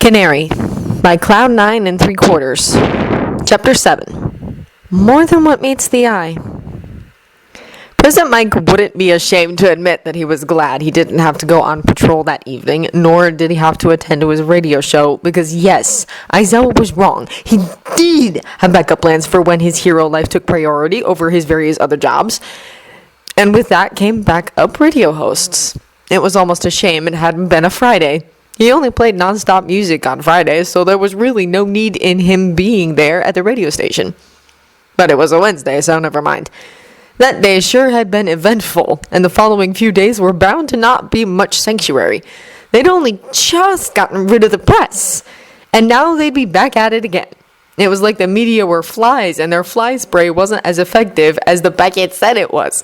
Canary by Cloud 9 and 3/4. Chapter 7. More than what meets the eye. President Mike wouldn't be ashamed to admit that he was glad he didn't have to go on patrol that evening, nor did he have to attend to his radio show, because yes, Aizawa was wrong. He did have backup plans for when his hero life took priority over his various other jobs. And with that came backup radio hosts. It was almost a shame it hadn't been a Friday. He only played non-stop music on Fridays, so there was really no need in him being there at the radio station. But it was a Wednesday, so never mind. That day sure had been eventful, and the following few days were bound to not be much sanctuary. They'd only just gotten rid of the press, and now they'd be back at it again. It was like the media were flies, and their fly spray wasn't as effective as the packet said it was.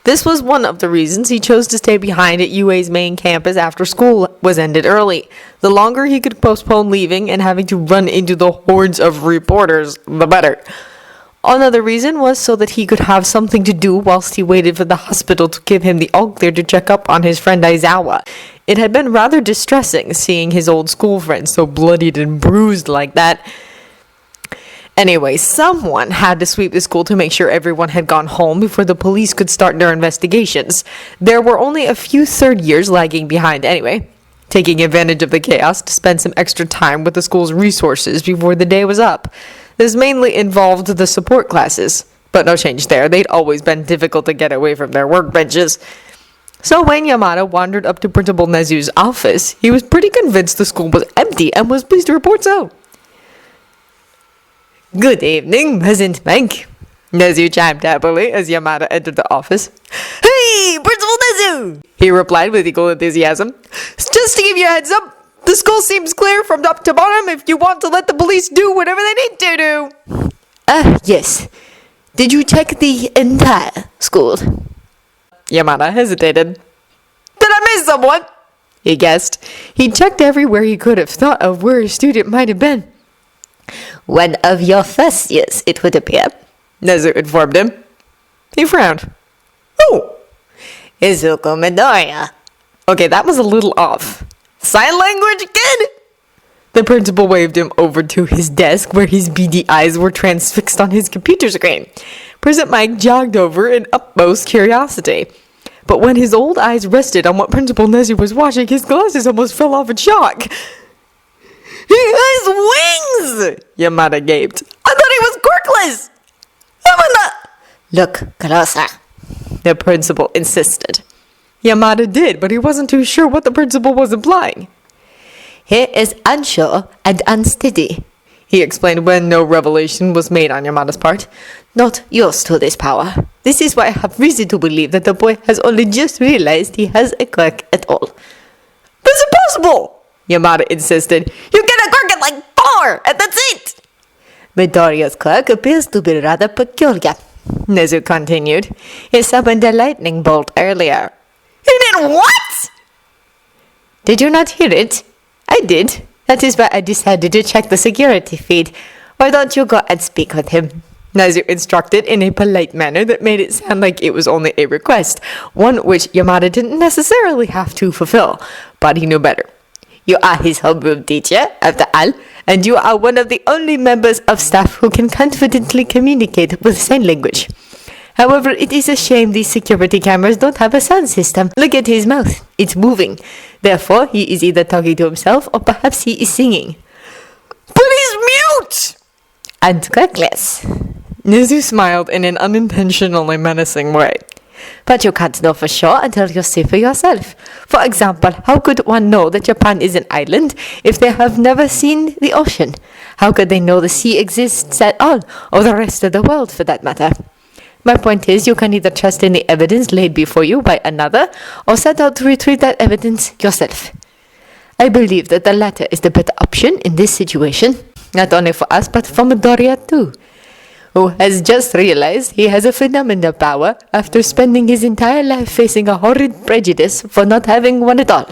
This was one of the reasons he chose to stay behind at UA's main campus after school was ended early. The longer he could postpone leaving and having to run into the hordes of reporters, the better. Another reason was so that he could have something to do whilst he waited for the hospital to give him the all clear to check up on his friend Aizawa. It had been rather distressing seeing his old school friend so bloodied and bruised like that. Anyway, someone had to sweep the school to make sure everyone had gone home before the police could start their investigations. There were only a few third years lagging behind anyway, taking advantage of the chaos to spend some extra time with the school's resources before the day was up. This mainly involved the support classes, but no change there. They'd always been difficult to get away from their workbenches. So when Yamada wandered up to Principal Nezu's office, he was pretty convinced the school was empty and was pleased to report so. "Good evening, President Mike," Nezu chimed happily as Yamada entered the office. "Hey, Principal Nezu!" he replied with equal enthusiasm. "Just to give you a heads up, the school seems clear from top to bottom if you want to let the police do whatever they need to do." Yes. Did you check the entire school?" Yamada hesitated. "Did I miss someone?" he guessed. He checked everywhere he could have thought of where a student might have been. "One of your first years, it would appear," Nezu informed him. He frowned. "Who?" "Izuku Midoriya." Okay, that was a little off. "Sign language kid?" The principal waved him over to his desk where his beady eyes were transfixed on his computer screen. President Mike jogged over in utmost curiosity. But when his old eyes rested on what Principal Nezu was watching, his glasses almost fell off in shock. "He has wings!" Yamada gaped. "I thought he was Quirkless! Yamada!" "Look closer," the principal insisted. Yamada did, but he wasn't too sure what the principal was implying. "He is unsure and unsteady," he explained when no revelation was made on Yamada's part. "Not used to this power. This is why I have reason to believe that the boy has only just realized he has a quirk at all." "That's impossible!" Yamada insisted. "You get a quirk at like 4, and that's it!" "Midoriya's quirk appears to be rather peculiar," Nezu continued. "He summoned a lightning bolt earlier." "He did what?" "Did you not hear it?" "I did. That is why I decided to check the security feed. Why don't you go and speak with him?" Nezu instructed in a polite manner that made it sound like it was only a request, one which Yamada didn't necessarily have to fulfill, but he knew better. "You are his homeroom teacher, after all, and you are one of the only members of staff who can confidently communicate with sign language. However, it is a shame these security cameras don't have a sound system. Look at his mouth. It's moving. Therefore, he is either talking to himself or perhaps he is singing." "But he's mute!" "And quirkless." Nezu smiled in an unintentionally menacing way. "But you can't know for sure until you see for yourself. For example, how could one know that Japan is an island if they have never seen the ocean? How could they know the sea exists at all, or the rest of the world for that matter? My point is, you can either trust in the evidence laid before you by another, or set out to retrieve that evidence yourself. I believe that the latter is the better option in this situation, not only for us, but for Midoriya too, who has just realized he has a phenomenal power after spending his entire life facing a horrid prejudice for not having one at all."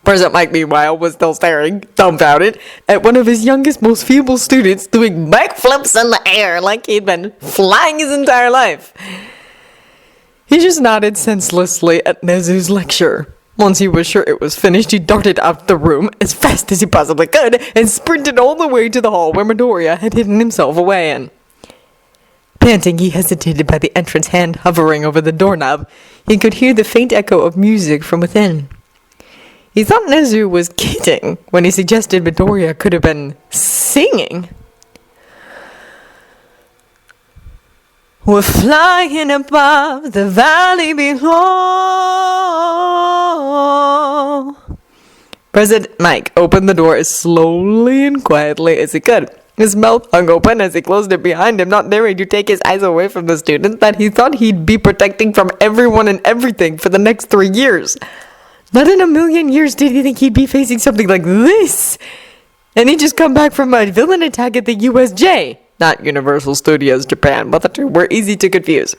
President Mike, meanwhile, was still staring, dumbfounded, at one of his youngest, most feeble students doing backflips in the air like he'd been flying his entire life. He just nodded senselessly at Nezu's lecture. Once he was sure it was finished, he darted out of the room as fast as he possibly could and sprinted all the way to the hall where Midoriya had hidden himself away in. Panting, he hesitated by the entrance, hand hovering over the doorknob. He could hear the faint echo of music from within. He thought Nezu was kidding when he suggested Midoriya could have been singing. We're flying above the valley below. President Mike opened the door as slowly and quietly as he could. His mouth hung open as he closed it behind him, not daring to take his eyes away from the student that he thought he'd be protecting from everyone and everything for the next 3 years. Not in a million years did he think he'd be facing something like this. And he'd just come back from a villain attack at the USJ. Not Universal Studios Japan, but the two were easy to confuse.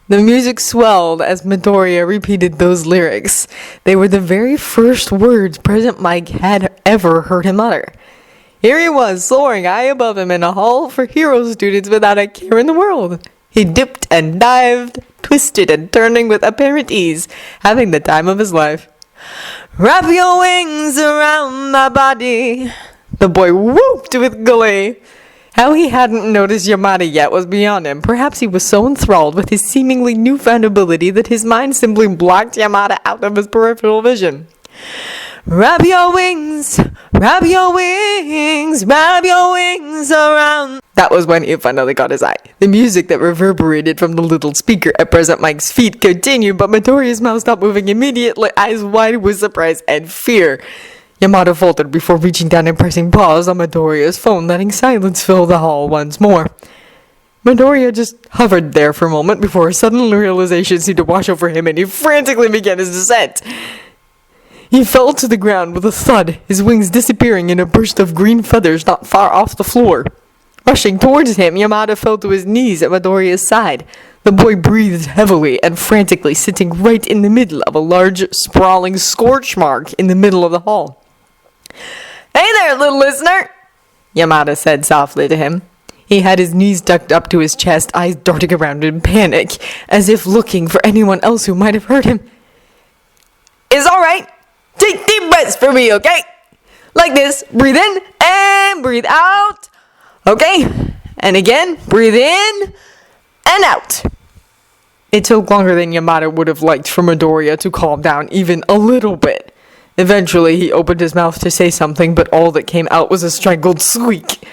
The music swelled as Midoriya repeated those lyrics. They were the very first words President Mike had ever heard him utter. Here he was, soaring high above him in a hall for hero students without a care in the world. He dipped and dived, twisted and turning with apparent ease, having the time of his life. Wrap your wings around my body. The boy whooped with glee. How he hadn't noticed Yamada yet was beyond him. Perhaps he was so enthralled with his seemingly newfound ability that his mind simply blocked Yamada out of his peripheral vision. Wrap your wings around. That was when he finally got his eye. The music that reverberated from the little speaker at President Mike's feet continued, but Midoriya's mouth stopped moving immediately, eyes wide with surprise and fear. Yamada faltered before reaching down and pressing pause on Midoriya's phone, letting silence fill the hall once more. Midoriya just hovered there for a moment before a sudden realization seemed to wash over him and he frantically began his descent. He fell to the ground with a thud, his wings disappearing in a burst of green feathers not far off the floor. Rushing towards him, Yamada fell to his knees at Midoriya's side. The boy breathed heavily and frantically, sitting right in the middle of a large, sprawling scorch mark in the middle of the hall. "Hey there, little listener," Yamada said softly to him. He had his knees tucked up to his chest, eyes darting around in panic, as if looking for anyone else who might have heard him. "It's alright. Take deep breaths for me, okay? Like this. Breathe in and breathe out. Okay? And again, breathe in and out." It took longer than Yamada would have liked for Midoriya to calm down even a little bit. Eventually, he opened his mouth to say something, but all that came out was a strangled squeak.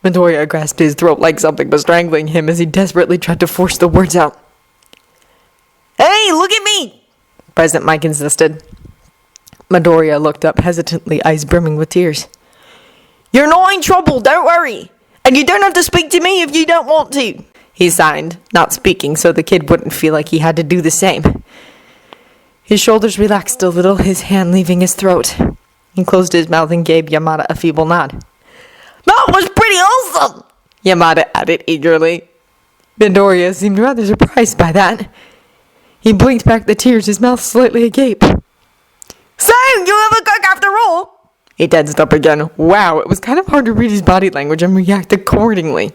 Midoriya grasped his throat like something was strangling him as he desperately tried to force the words out. "Hey, look at me!" President Mike insisted. Midoriya looked up hesitantly, eyes brimming with tears. "You're not in trouble, don't worry. And you don't have to speak to me if you don't want to," he signed, not speaking so the kid wouldn't feel like he had to do the same. His shoulders relaxed a little, his hand leaving his throat. He closed his mouth and gave Yamada a feeble nod. "That was pretty awesome," Yamada added eagerly. Midoriya seemed rather surprised by that. He blinked back the tears, his mouth slightly agape. "So, you have a cook after all?" He tensed up again. Wow, it was kind of hard to read his body language and react accordingly.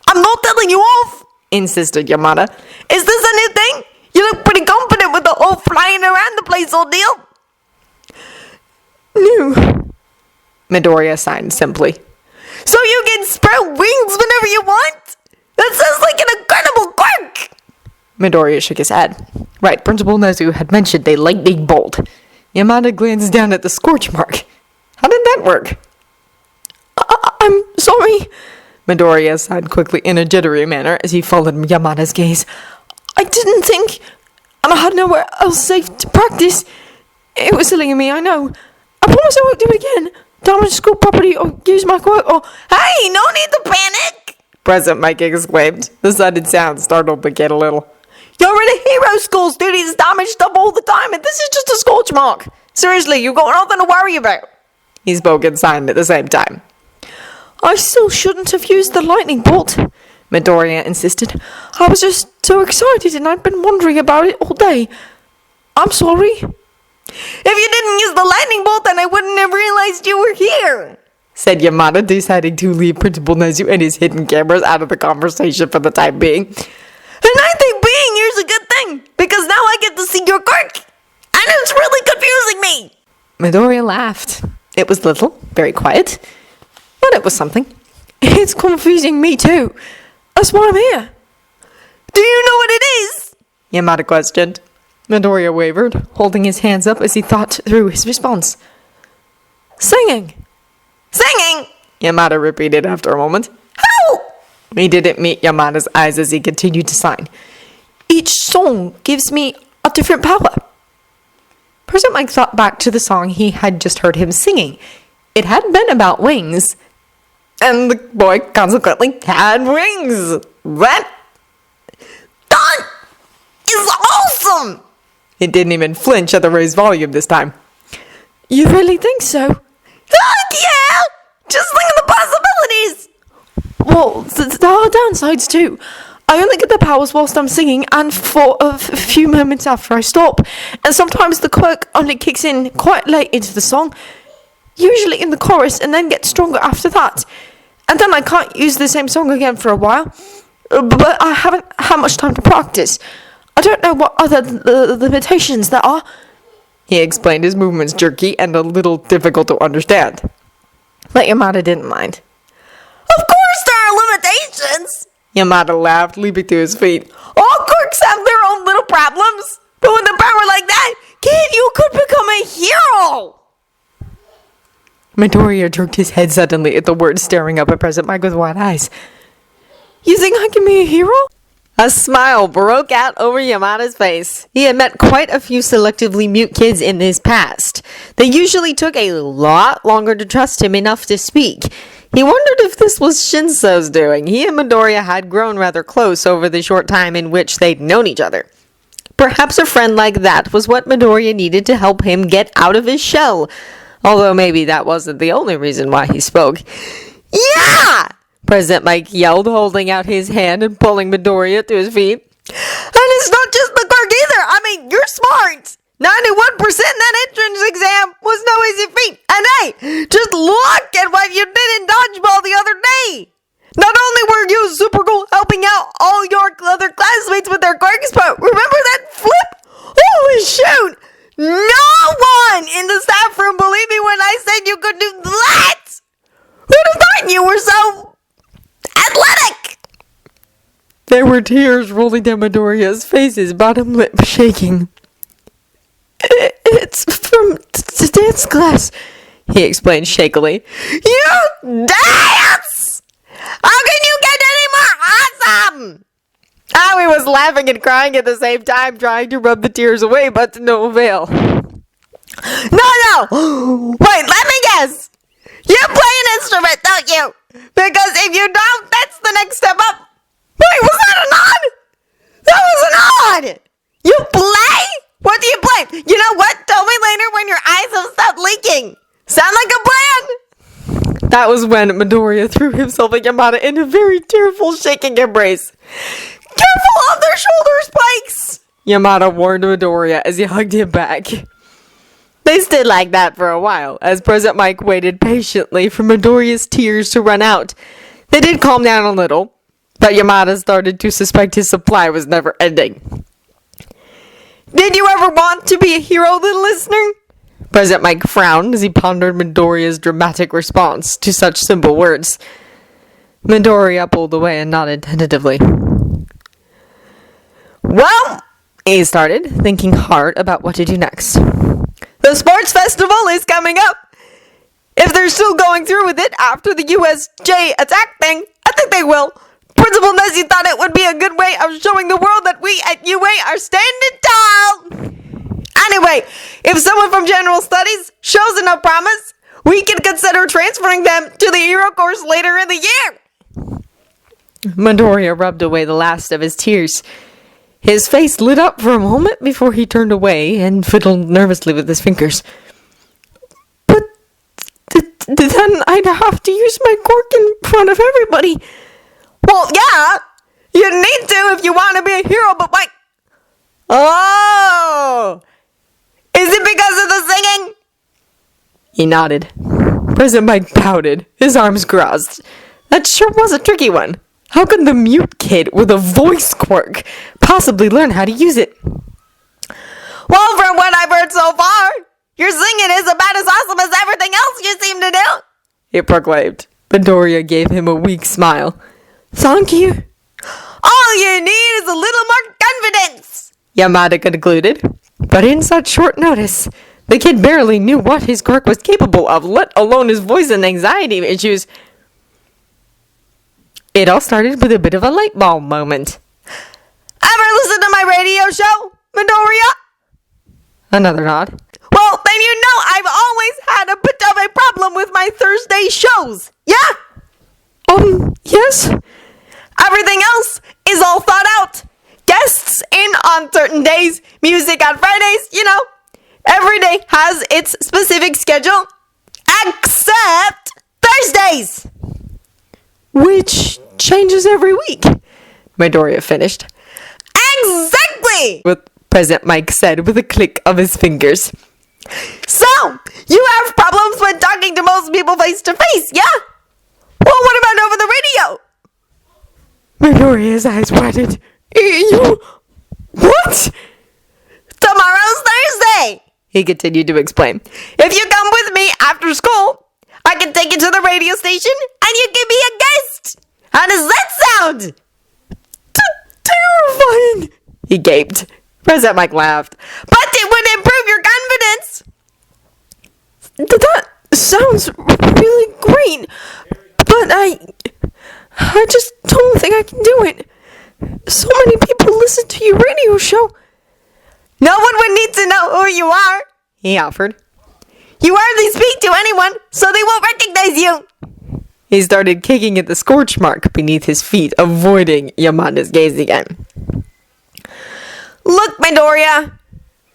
"I'm not telling you off," insisted Yamada. "Is this a new thing? You look pretty confident with the whole flying around the place ordeal." "No," Midoriya signed simply. "So you can sprout wings whenever you want? That sounds like an incredible quirk!" Midoriya shook his head. Right, Principal Nezu had mentioned a lightning bolt. Yamada glanced down at the scorch mark. How did that work? I'm sorry," Midoriya sighed quickly in a jittery manner as he followed Yamada's gaze. "I didn't think, and I had nowhere else safe to practice. It was silly of me, I know. I promise I won't do it again. Damage school property or use my quirk or—" "Hey, no need to panic!" President Mike exclaimed. The sudden sound startled the kid a little. "You're in a hero school, students damage stuff all the time, and this is just a scorch mark. Seriously, you've got nothing to worry about." He spoke and signed at the same time. "I still shouldn't have used the lightning bolt," Midoriya insisted. "I was just so excited and I'd been wondering about it all day. I'm sorry." "If you didn't use the lightning bolt, then I wouldn't have realized you were here," said Yamada, deciding to leave Principal Nezu and his hidden cameras out of the conversation for the time being. "And I think being here's a good thing, because now I get to see your quirk. and it's really confusing me. Midoriya laughed. It was little, very quiet, but it was something. It's confusing me too. That's why I'm here. Do you know what it is? Yamada questioned. Midoriya wavered, holding his hands up as he thought through his response. Singing! Singing! Yamada repeated after a moment. How? He didn't meet Yamada's eyes as he continued to sign. Each song gives me a different power. President Mike thought back to the song he had just heard him singing. It had been about wings. And the boy consequently had wings. That is awesome! It didn't even flinch at the raised volume this time. You really think so? Heck yeah! Just think of the possibilities! Well, there are downsides too. I only get the powers whilst I'm singing and for a few moments after I stop. And sometimes the quirk only kicks in quite late into the song, usually in the chorus, and then gets stronger after that. And then I can't use the same song again for a while. But I haven't had much time to practice. I don't know what other limitations there are. He explained, his movements jerky and a little difficult to understand. But Yamada didn't mind. Of course there are limitations! Yamada laughed, leaping to his feet. All quirks have their own little problems. But with a power like that, kid, you could become a hero! Midoriya jerked his head suddenly at the words, staring up at President Mike with wide eyes. You think I can be a hero? A smile broke out over Yamada's face. He had met quite a few selectively mute kids in his past. They usually took a lot longer to trust him enough to speak. He wondered if this was Shinso's doing. He and Midoriya had grown rather close over the short time in which they'd known each other. Perhaps a friend like that was what Midoriya needed to help him get out of his shell. Although maybe that wasn't the only reason why he spoke. Yeah! President Mike yelled, holding out his hand and pulling Midoriya to his feet. And it's not just the quirk either. I mean, you're smart. 91% in that entrance exam was no easy feat. And hey, just look at what you did in dodgeball the other day. Not only were you super cool helping out all your other classmates with their quirks, but remember that flip? Holy shoot! No one in the staff room believed me when I said you could do that! Who'd have thought you were so athletic? There were tears rolling down Midoriya's face, his bottom lip shaking. It's from dance class, he explained shakily. You dance? How can you get any more awesome? Aoi was laughing and crying at the same time, trying to rub the tears away, but to no avail. No! Wait, let me guess! You play an instrument, don't you? Because if you don't, that's the next step up. Wait, was that a nod? That was a nod! You play? What do you play? You know what? Tell me later when your eyes have stopped leaking. Sound like a plan? That was when Midoriya threw himself at Yamada in a very tearful, shaking embrace. Careful of their shoulder spikes! Yamada warned Midoriya as he hugged him back. They stood like that for a while, as President Mike waited patiently for Midoriya's tears to run out. They did calm down a little, but Yamada started to suspect his supply was never ending. Did you ever want to be a hero, little listener? President Mike frowned as he pondered Midoriya's dramatic response to such simple words. Midoriya pulled away and nodded tentatively. Well, he started, thinking hard about what to do next. The sports festival is coming up. If they're still going through with it after the USJ attack thing, I think they will. Principal Nessie thought it would be a good way of showing the world that we at UA are standing tall. Anyway, if someone from General Studies shows enough promise, we can consider transferring them to the hero course later in the year. Midoriya rubbed away the last of his tears. His face lit up for a moment before he turned away and fiddled nervously with his fingers. But then I'd have to use my quirk in front of everybody. Well, yeah, you need to if you want to be a hero, but wait. Oh! Is it because of the singing? He nodded. President Mike pouted, his arms crossed. That sure was a tricky one. How could the mute kid with a voice quirk possibly learn how to use it? Well, from what I've heard so far, your singing is about as awesome as everything else you seem to do. He proclaimed. Midoriya gave him a weak smile. Thank you. All you need is a little more confidence, Yamada concluded. But in such short notice, the kid barely knew what his quirk was capable of, let alone his voice and anxiety issues. It all started with a bit of a light bulb moment. Ever listen to my radio show, Midoriya? Another nod. Well, then you know I've always had a bit of a problem with my Thursday shows, yeah? Yes? Everything else is all thought out. Guests in on certain days, music on Fridays, you know. Every day has its specific schedule, except Thursdays. Which changes every week, Midoriya finished. Exactly! What President Mike said with a click of his fingers. So, you have problems when talking to most people face to face, yeah? Well, what about over the radio? Midoriya's eyes widened. You... What? Tomorrow's Thursday, He continued to explain. if you come with me after school, I can take you to the radio station and you can be a guest. How does that sound? Terrifying! He gaped. President Mike laughed. But it would improve your confidence. That sounds really great, but I just don't think I can do it. So many people listen to your radio show. No one would need to know who you are. He offered. You hardly speak to anyone, so they won't recognize you. He started kicking at the scorch mark beneath his feet, avoiding Yamada's gaze again. Look, Midoriya,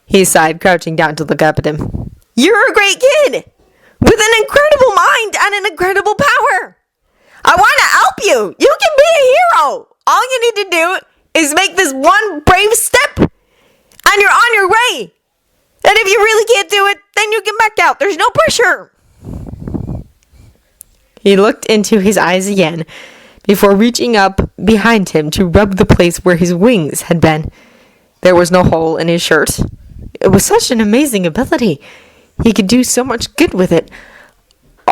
He sighed, crouching down to look up at him. you're a great kid with an incredible mind and an incredible power. I want to help you. You can be a hero. All you need to do is make this one brave step, and you're on your way. And if you really can't do it, then you can back out. There's no pressure. He looked into his eyes again before reaching up behind him to rub the place where his wings had been. There was no hole in his shirt. It was such an amazing ability. He could do so much good with it.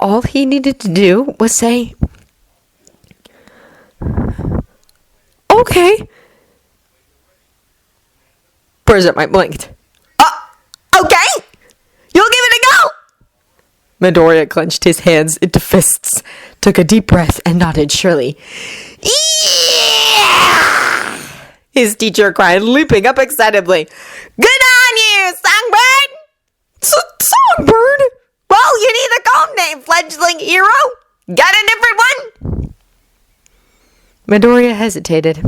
All he needed to do was say, "Okay." President Mike blinked. Okay, you'll give it a go. Midoriya clenched his hands into fists, took a deep breath, and nodded surely. Yeah! His teacher cried, leaping up excitedly. Good on you, Songbird. Songbird? Well, you need a code name, fledgling hero. Got a different one? Midoriya hesitated.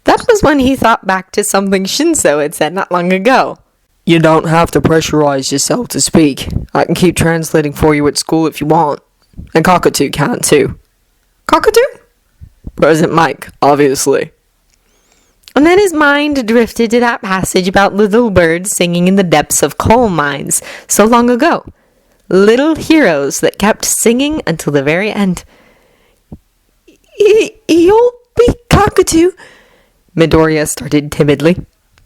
That was when he thought back to something Shinso had said not long ago. You don't have to pressurize yourself to speak. I can keep translating for you at school if you want. And Cockatoo can too. Cockatoo? President Mike, obviously. And then his mind drifted to that passage about little birds singing in the depths of coal mines so long ago. Little heroes that kept singing until the very end. You'll be Cockatoo, Midoriya started timidly.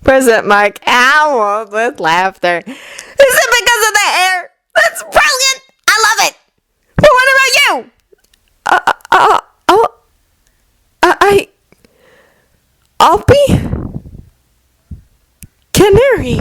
President Mike howled with laughter. Is it because of the hair? That's brilliant. I love it. But what about you? I'll be Canary.